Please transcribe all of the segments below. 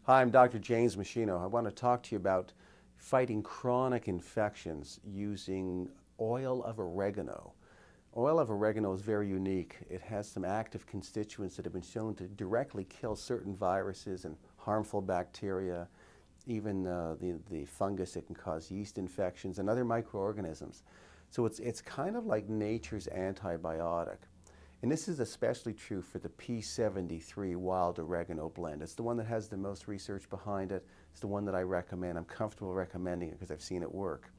Hi, I'm Dr. James Meschino. I want to talk to you about fighting chronic infections using oil of oregano. Oil of oregano is very unique. It has some active constituents that have been shown to directly kill certain viruses and harmful bacteria, even the fungus that can cause yeast infections and other microorganisms. So it's kind of like nature's antibiotic. And this is especially true for the P73 wild oregano blend. It's the one that has the most research behind it. It's the one that I recommend. I'm comfortable recommending it because I've seen it work.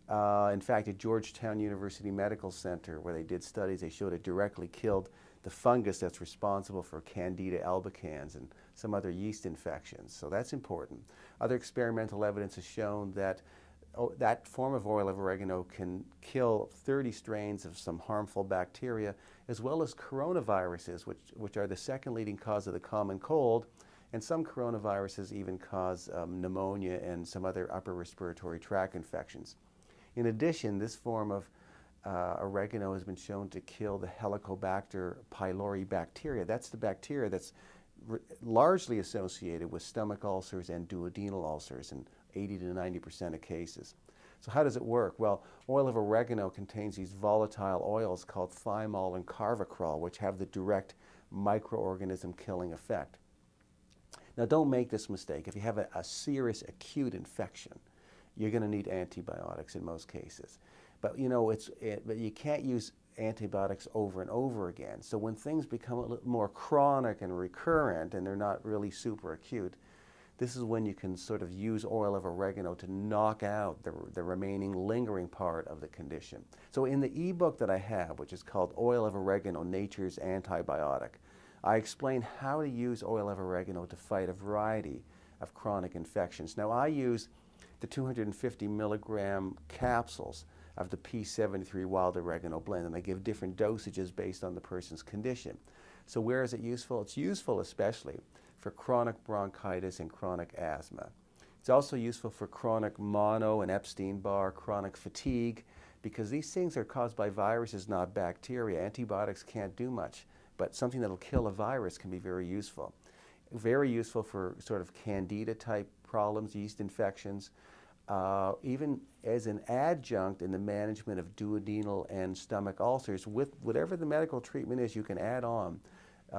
In fact, at Georgetown University Medical Center, where they did studies, they showed it directly killed the fungus that's responsible for Candida albicans and some other yeast infections. So that's important. Other experimental evidence has shown that that form of oil of oregano can kill 30 strains of some harmful bacteria, as well as coronaviruses, which are the second leading cause of the common cold, and some coronaviruses even cause pneumonia and some other upper respiratory tract infections. In addition, this form of oregano has been shown to kill the Helicobacter pylori bacteria. That's the bacteria that's largely associated with stomach ulcers and duodenal ulcers in 80 to 90% of cases. So how does it work? Well, oil of oregano contains these volatile oils called thymol and carvacrol, which have the direct microorganism killing effect. Now don't make this mistake. If you have a serious acute infection, you're going to need antibiotics in most cases. But you know, but you can't use antibiotics over and over again. So when things become a little more chronic and recurrent and they're not really super acute, this is when you can sort of use oil of oregano to knock out the remaining lingering part of the condition. So in the ebook that I have, which is called Oil of Oregano, Nature's Antibiotic, I explain how to use oil of oregano to fight a variety of chronic infections. Now I use the 250 milligram capsules of the P73 wild oregano blend, and I give different dosages based on the person's condition. So where is it useful? It's useful especially for chronic bronchitis and chronic asthma. It's also useful for chronic mono and Epstein-Barr, chronic fatigue, because these things are caused by viruses, not bacteria. Antibiotics can't do much, but something that'll kill a virus can be very useful. Very useful for sort of candida type problems, yeast infections, even as an adjunct in the management of duodenal and stomach ulcers. With whatever the medical treatment is, you can add on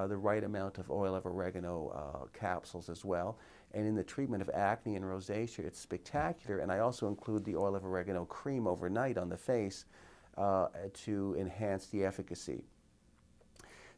the right amount of oil of oregano capsules as well. And in the treatment of acne and rosacea, it's spectacular. And I also include the oil of oregano cream overnight on the face to enhance the efficacy.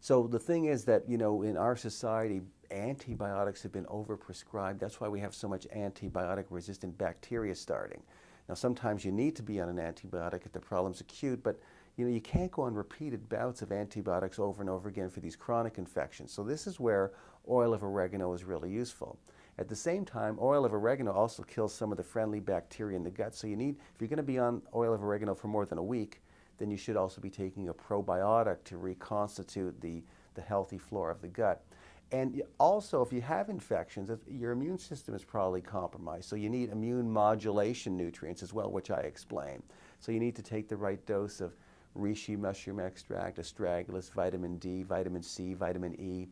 So the thing is that, you know, in our society, antibiotics have been overprescribed. That's why we have so much antibiotic-resistant bacteria starting. Now, sometimes you need to be on an antibiotic if the problem's acute, but you know, you can't go on repeated bouts of antibiotics over and over again for these chronic infections. So this is where oil of oregano is really useful. At the same time, oil of oregano also kills some of the friendly bacteria in the gut. So you need, if you're going to be on oil of oregano for more than a week, then you should also be taking a probiotic to reconstitute the healthy flora of the gut. And also, if you have infections, your immune system is probably compromised. So you need immune modulation nutrients as well, which I explain. So you need to take the right dose of reishi mushroom extract, astragalus, vitamin D, vitamin C, vitamin E.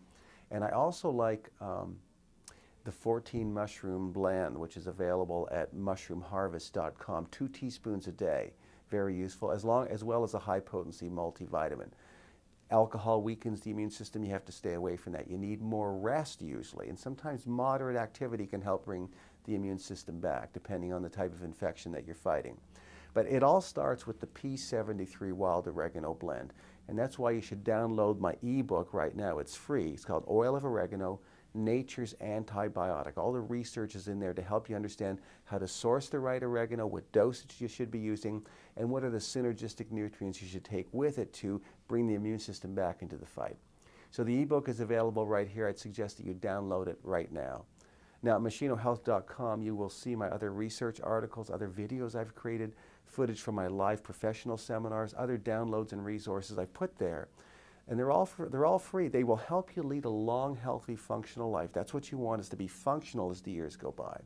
And I also like the 14 mushroom blend, which is available at mushroomharvest.com, 2 teaspoons a day. Very useful, as well as a high potency multivitamin. Alcohol weakens the immune system. You have to stay away from that. You need more rest usually, and sometimes moderate activity can help bring the immune system back, depending on the type of infection that you're fighting. But it all starts with the P73 wild oregano blend, and that's why you should download my ebook right now. It's free. It's called Oil of Oregano, Nature's Antibiotic. All the research is in there to help you understand how to source the right oregano, what dosage you should be using, and what are the synergistic nutrients you should take with it to bring the immune system back into the fight. So the ebook is available right here. I'd suggest that you download it right now. Now at meschinohealth.com you will see my other research articles, other videos I've created, footage from my live professional seminars, other downloads and resources I've put there. And they're all free. They will help you lead a long, healthy, functional life. That's what you want, is to be functional as the years go by.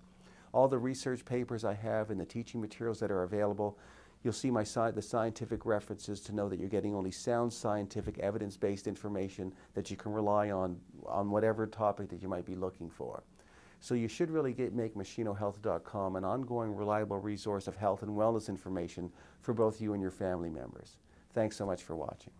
All the research papers I have and the teaching materials that are available, you'll see the scientific references to know that you're getting only sound scientific evidence-based information that you can rely on whatever topic that you might be looking for. So you should really make MeschinoHealth.com an ongoing, reliable resource of health and wellness information for both you and your family members. Thanks so much for watching.